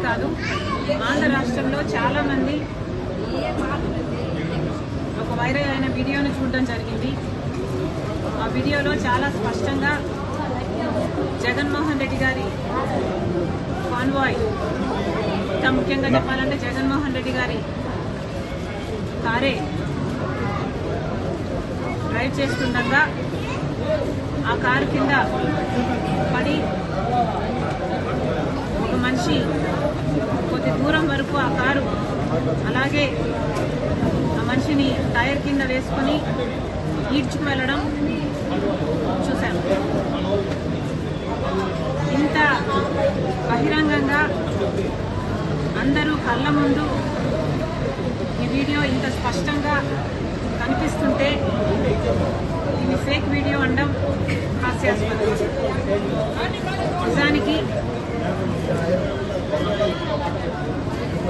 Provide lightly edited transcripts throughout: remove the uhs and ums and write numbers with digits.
కాదు, ఆంధ్ర రాష్ట్రంలో చాలామంది ఒక వైరల్ అయిన వీడియోను చూడడం జరిగింది. ఆ వీడియోలో చాలా స్పష్టంగా జగన్మోహన్ రెడ్డి గారి కాన్వాయ్, ఇంకా ముఖ్యంగా చెప్పాలంటే జగన్మోహన్ రెడ్డి గారి కారే డ్రైవ్ చేస్తుండగా ఆ కారు కింద పడి ఒక మనిషి కొద్ది దూరం వరకు ఆ కారు అలాగే ఆ మనిషిని టైర్ కింద వేసుకొని ఈడ్చుకు వెళ్ళడం చూశాను. ఇంత బహిరంగంగా అందరూ కళ్ళ ముందు ఈ వీడియో ఇంత స్పష్టంగా కనిపిస్తుంటే ఇది ఫేక్ వీడియో అనడం హాస్యాస్పదం. నిజానికి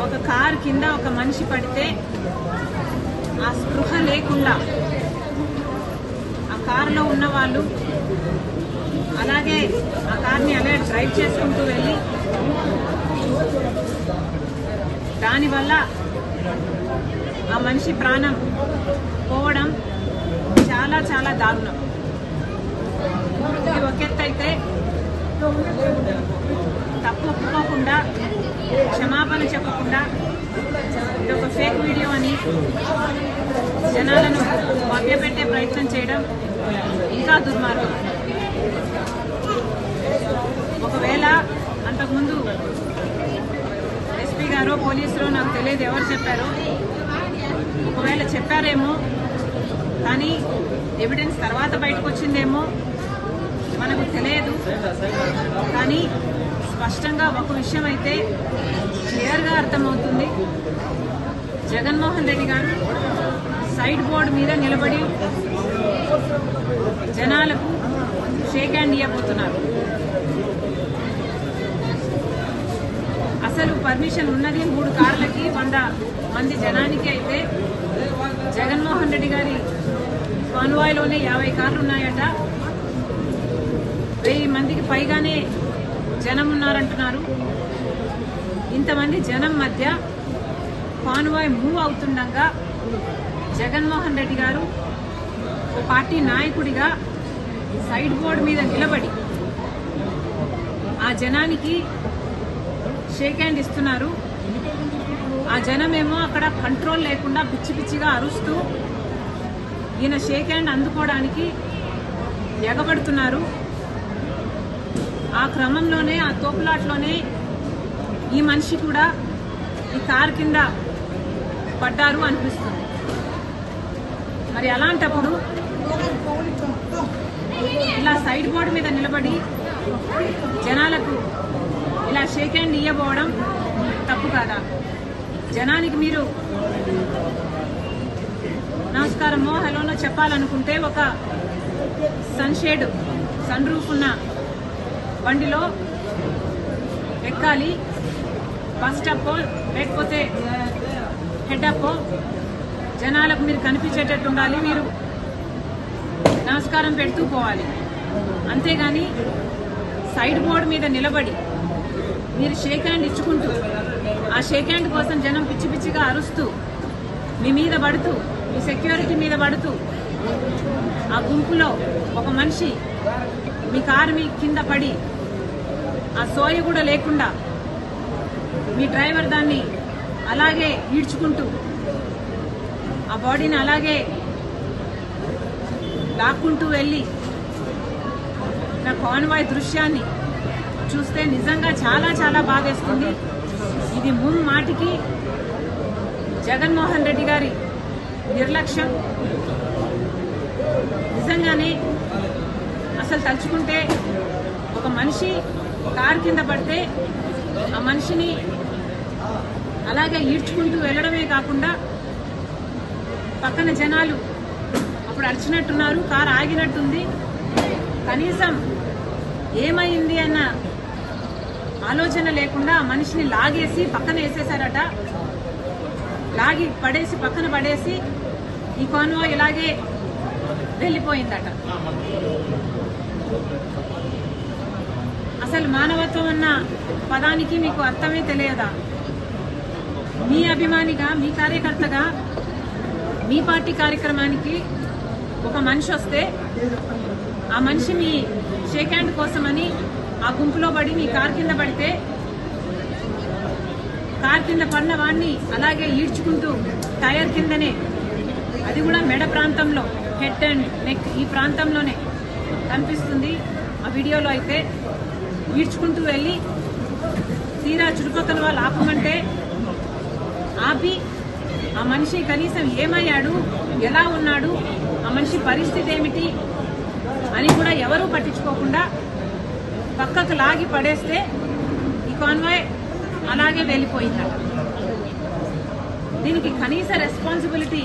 ఒక కారు కింద ఒక మనిషి పడితే ఆ స్పృహ లేకుండా ఆ కారులో ఉన్న వాళ్ళు అలాగే ఆ కార్ని అలా డ్రైవ్ చేసుకుంటూ వెళ్ళి దానివల్ల ఆ మనిషి ప్రాణం పోవడం చాలా చాలా దారుణం. ఇది ఒక ఎత్తు అయితే తప్పు ఒప్పుకోకుండా క్షమాపణ చెప్పకుండా ఇది ఒక ఫేక్ వీడియో అని జనాలను మభ్యపెట్టే ప్రయత్నం చేయడం ఇంకా దుర్మార్గం. ఒకవేళ అంతకుముందు ఎస్పీ గారో పోలీసులో నాకు తెలియదు ఎవరు చెప్పారో, ఒకవేళ చెప్పారేమో కానీ ఎవిడెన్స్ తర్వాత బయటకు వచ్చిందేమో మనకు తెలియదు. కానీ స్పష్టంగా ఒక విషయం అయితే క్లియర్గా అర్థమవుతుంది. జగన్మోహన్ రెడ్డి గారు సైడ్ బోర్డు మీద నిలబడి జనాలకు షేక్ హ్యాండ్ ఇవ్వబోతున్నారు. అసలు పర్మిషన్ ఉన్నది 3 కార్లకి 100 మంది జనానికి అయితే జగన్మోహన్ రెడ్డి గారి కాన్వాయ్లోనే 50 కార్లు ఉన్నాయట. 1000 మందికి పైగానే జనం ఉన్నారంటున్నారు. ఇంతమంది జనం మధ్య కాన్వాయ్ మూవ్ అవుతుండగా జగన్మోహన్ రెడ్డి గారు ఒక పార్టీ నాయకుడిగా సైడ్ బోర్డు మీద నిలబడి ఆ జనానికి షేక్ హ్యాండ్ ఇస్తున్నారు. ఆ జనమేమో అక్కడ కంట్రోల్ లేకుండా పిచ్చి పిచ్చిగా అరుస్తూ ఈయన షేక్ హ్యాండ్ అందుకోవడానికి ఎగబడుతున్నారు. ఆ క్రమంలోనే ఆ తోపులాట్లోనే ఈ మనిషి కూడా ఈ కారు కింద పడ్డారు అనిపిస్తుంది. మరి అలాంటప్పుడు ఇలా సైడ్ బోర్డు మీద నిలబడి జనాలకు ఇలా షేక్ హ్యాండ్ ఇవ్వబోవడం తప్పు కాదా? జనానికి మీరు నమస్కారమో హలోనో చెప్పాలనుకుంటే ఒక సన్షేడ్ సన్ రూఫ్ ఉన్న బండిలో ఎక్కాలి, బస్ స్టాప్ లేకపోతే హెడ్ అప్ జనాలకు మీరు కనిపించేటట్టు ఉండాలి, మీరు నమస్కారం పెడుతూ పోవాలి. అంతేగాని సైడ్ బోర్డు మీద నిలబడి మీరు షేక్ హ్యాండ్ ఇచ్చుకుంటూ ఆ షేక్ హ్యాండ్ కోసం జనం పిచ్చి పిచ్చిగా అరుస్తూ మీ మీద పడుతూ మీ సెక్యూరిటీ మీద పడుతూ ఆ గుంపులో ఒక మనిషి మీ కారు మీ కింద పడి ఆ సోయ కూడా లేకుండా మీ డ్రైవర్ దాన్ని అలాగే ఈడ్చుకుంటూ ఆ బాడీని అలాగే లాక్కుంటూ వెళ్ళి నా కాన్వాయ్ దృశ్యాన్ని చూస్తే నిజంగా చాలా చాలా బాధేస్తుంది. ఇది మాటికి జగన్మోహన్ రెడ్డి గారి నిర్లక్ష్యం. నిజంగానే అసలు తలుచుకుంటే ఒక మనిషి కారు కింద పడితే ఆ మనిషిని అలాగే ఈడ్చుకుంటూ వెళ్ళడమే కాకుండా పక్కన జనాలు అప్పుడు అరిచినట్టున్నారు, కారు ఆగినట్టుంది, కనీసం ఏమైంది అన్న ఆలోచన లేకుండా ఆ మనిషిని లాగేసి పక్కన వేసేశారట. లాగి పడేసి పక్కన పడేసి ఈ కాన్వాయ్ ఇలాగే వెళ్ళిపోయిందట. అసలు మానవత్వం అన్న పదానికి మీకు అర్థమే తెలియదా? మీ అభిమానిగా, మీ కార్యకర్తగా, మీ పార్టీ కార్యక్రమానికి ఒక మనిషి వస్తే ఆ మనిషి మీ షేక్ హ్యాండ్ కోసమని ఆ గుంపులో పడి మీ కార్ కింద పడితే కార్ కింద పడిన వాడిని అలాగే ఈడ్చుకుంటూ టైర్ కిందనే, అది కూడా మెడ ప్రాంతంలో, హెడ్ అండ్ నెక్ ఈ ప్రాంతంలోనే కనిపిస్తుంది ఆ వీడియోలో. అయితే ఈడ్చుకుంటూ వెళ్ళి తీరా చుట్టుపక్కల వాళ్ళు ఆపమంటే ఆపి ఆ మనిషి కనీసం ఏమయ్యాడు, ఎలా ఉన్నాడు, ఆ మనిషి పరిస్థితి ఏమిటి అని కూడా ఎవరూ పట్టించుకోకుండా పక్కకు లాగి పడేస్తే ఈ కాన్వాయ్ అలాగే వెళ్ళిపోయిందట. దీనికి కనీస రెస్పాన్సిబిలిటీ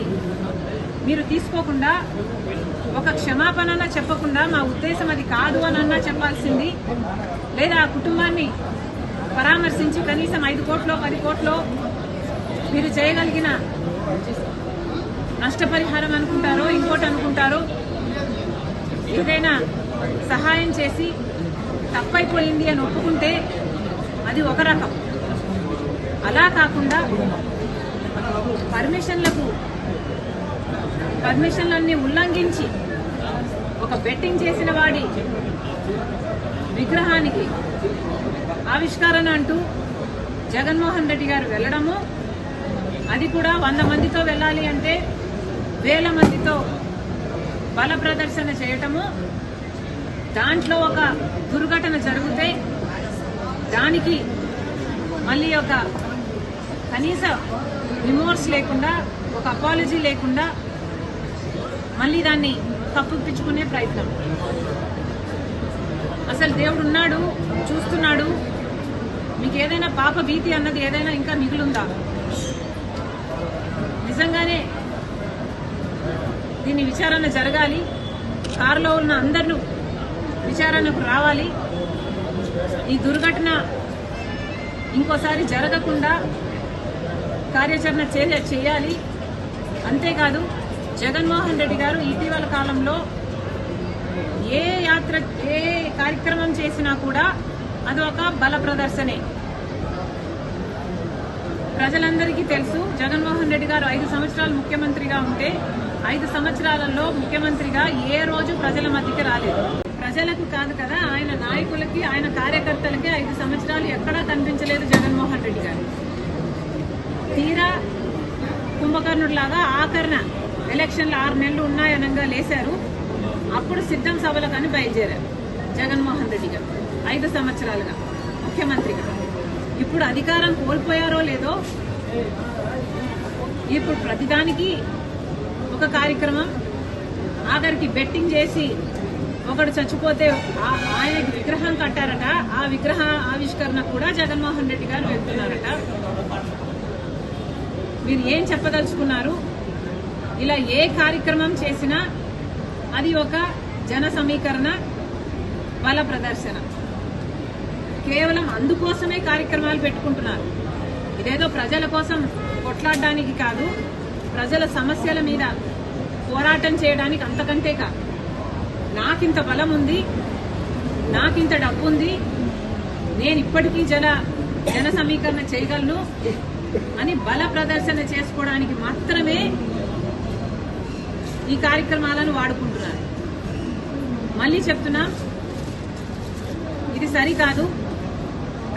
మీరు తీసుకోకుండా, ఒక క్షమాపణ చెప్పకుండా మా ఉద్దేశం అది కాదు అనన్నా చెప్పాల్సింది, లేదా ఆ కుటుంబాన్ని పరామర్శించి కనీసం 5 కోట్లో 10 కోట్లో మీరు చేయగలిగిన నష్టపరిహారం అనుకుంటారో ఇంకోటి అనుకుంటారో ఏదైనా సహాయం చేసి తప్పైపోయింది అని ఒప్పుకుంటే అది ఒక రకం. అలా కాకుండా పర్మిషన్లన్నీ ఉల్లంఘించి ఒక బెట్టింగ్ చేసిన వాడి విగ్రహానికి ఆవిష్కరణ అంటూ జగన్మోహన్ రెడ్డి గారు వెళ్ళడము, అది కూడా 100 మందితో వెళ్ళాలి అంటే 1000 మందితో బల ప్రదర్శన చేయటము, దాంట్లో ఒక దుర్ఘటన జరిగితే దానికి మళ్ళీ ఒక కనీస రిమోర్స్ లేకుండా, ఒక అపాలజీ లేకుండా మళ్ళీ దాన్ని కప్పిపుచ్చుకునే ప్రయత్నం. అసలు దేవుడు ఉన్నాడు, చూస్తున్నాడు. మీకు ఏదైనా పాప భీతి అన్నది ఏదైనా ఇంకా మిగులుందా? నిజంగానే దీని విచారణ జరగాలి. కారులో ఉన్న అందరూ విచారణకు రావాలి. ఈ దుర్ఘటన ఇంకోసారి జరగకుండా కార్యాచరణ చేయాలి. అంతేకాదు జగన్మోహన్ రెడ్డి గారు ఇటీవల కాలంలో ఏ కార్యక్రమం చేసినా కూడా అది ఒక బల ప్రదర్శనే. ప్రజలందరికీ తెలుసు, జగన్మోహన్ రెడ్డి గారు 5 సంవత్సరాలు ముఖ్యమంత్రిగా ఉంటే 5 సంవత్సరాలలో ముఖ్యమంత్రిగా ఏ రోజు ప్రజల మధ్యకి రాలేదు. ప్రజలకు కాదు కదా, ఆయన నాయకులకి, ఆయన కార్యకర్తలకి 5 సంవత్సరాలు ఎక్కడా కనిపించలేదు జగన్మోహన్ రెడ్డి గారు. తీరా కుంభకర్ణుడిలాగా ఆఖరణ ఎలక్షన్లు 6 నెలలు ఉన్నాయనంగా లేశారు. అప్పుడు సిద్ధం సభలకని బయలుదేరారు జగన్మోహన్ రెడ్డి గారు 5 సంవత్సరాలుగా ముఖ్యమంత్రిగా. ఇప్పుడు అధికారం కోల్పోయారో లేదో, ఇప్పుడు ప్రతిదానికి ఒక కార్యక్రమం, ఆఖరికి బెట్టింగ్ చేసి ఒకడు చచ్చిపోతే ఆయనకి విగ్రహం కట్టారట, ఆ విగ్రహ ఆవిష్కరణ కూడా జగన్మోహన్ రెడ్డి గారు వెళ్తున్నారట. మీరు ఏం చెప్పదలుచుకున్నారు? ఇలా ఏ కార్యక్రమం చేసినా అది ఒక జన సమీకరణ, బల ప్రదర్శన. కేవలం అందుకోసమే కార్యక్రమాలు పెట్టుకుంటున్నారు. ఇదేదో ప్రజల కోసం కొట్లాడడానికి కాదు, ప్రజల సమస్యల మీద పోరాటం చేయడానికి, అంతకంటే కాదు. నాకింత బలం ఉంది, నాకింత డబ్బు ఉంది, నేను ఇప్పటికీ జన సమీకరణ చేయగలను అని బల ప్రదర్శన చేసుకోవడానికి మాత్రమే ఈ కార్యక్రమాలను వాడుకుంటున్నారు. మళ్ళీ చెప్తున్నా, ఇది సరికాదు.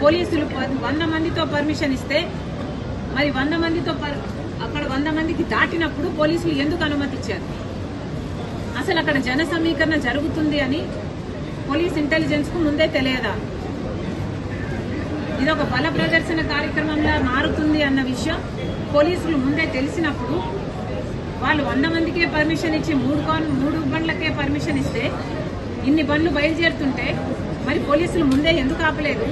పోలీసులు 100 మందితో పర్మిషన్ ఇస్తే మరి 100 మందితో అక్కడ 100 మందికి దాటినప్పుడు పోలీసులు ఎందుకు అనుమతి ఇచ్చారు? అసలు అక్కడ జన సమీకరణ జరుగుతుంది అని పోలీస్ ఇంటెలిజెన్స్ కు ముందే తెలియదా? ఇది ఒక బల ప్రదర్శన కార్యక్రమంలా మారుతుంది అన్న విషయం పోలీసులు ముందే తెలిసినప్పుడు వాళ్ళు 100 మందికే పర్మిషన్ ఇచ్చి 3 బండ్లకే పర్మిషన్ ఇస్తే ఇన్ని బండ్లు బయలుదేరుతుంటే మరి పోలీసులు ముందే ఎందుకు ఆపలేదు?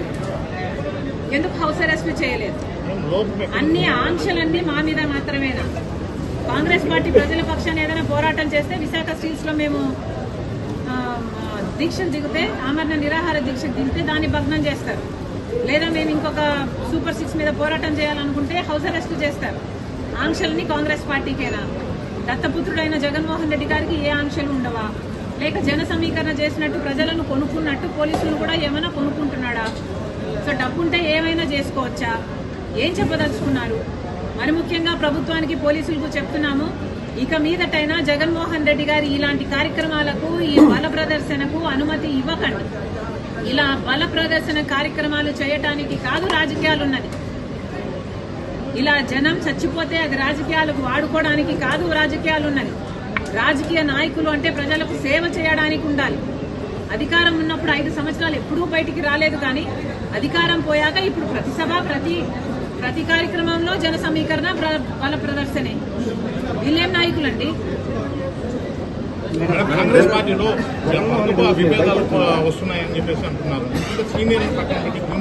ఎందుకు హౌస్ అరెస్ట్ చేయలేదు? అన్ని ఆంక్షలన్నీ మా మీద మాత్రమేనా? కాంగ్రెస్ పార్టీ ప్రజల పక్షాన్ని ఏదైనా పోరాటం చేస్తే, విశాఖ స్టీల్స్ లో మేము దీక్షలు దిగితే, ఆమరణ నిరాహార దీక్షకు దిగితే దాన్ని భగ్నం చేస్తారు. లేదా మేము ఇంకొక సూపర్ 6 మీద పోరాటం చేయాలనుకుంటే హౌస్ అరెస్ట్ చేస్తారు. ఆంక్షలన్నీ కాంగ్రెస్ పార్టీకేనా? దత్తపుత్రుడైన జగన్మోహన్ రెడ్డి గారికి ఏ ఆంక్షలు ఉండవా? లేక జన సమీకరణ చేసినట్టు ప్రజలను కొనుక్కున్నట్టు పోలీసులు కూడా ఏమైనా కొనుక్కుంటున్నాడా? అనుకుంటే ఏమైనా చేసుకోవచ్చా? ఏం చెప్పదలుచుకున్నారు? మరి ముఖ్యంగా ప్రభుత్వానికి, పోలీసులకు చెప్తున్నాము, ఇక మీదటైనా జగన్మోహన్ రెడ్డి గారి ఇలాంటి కార్యక్రమాలకు, ఈ బల ప్రదర్శనకు అనుమతి ఇవ్వకండి. ఇలా బల ప్రదర్శన కార్యక్రమాలు చేయటానికి కాదు రాజకీయాలున్నది. ఇలా జనం చచ్చిపోతే అది రాజకీయాలకు వాడుకోవడానికి కాదు రాజకీయాలున్నది. రాజకీయ నాయకులు అంటే ప్రజలకు సేవ చేయడానికి ఉండాలి. అధికారం ఉన్నప్పుడు 5 సంవత్సరాలు ఎప్పుడూ బయటికి రాలేదు, కానీ అధికారం పోయాక ఇప్పుడు ప్రతి సభ, ప్రతి కార్యక్రమంలో జన సమీకరణ, బల ప్రదర్శనే. వీళ్ళేం నాయకులండి? కాంగ్రెస్ పార్టీలో విభేదాలు వస్తున్నాయని చెప్పేసి అంటున్నారు. సీనియర్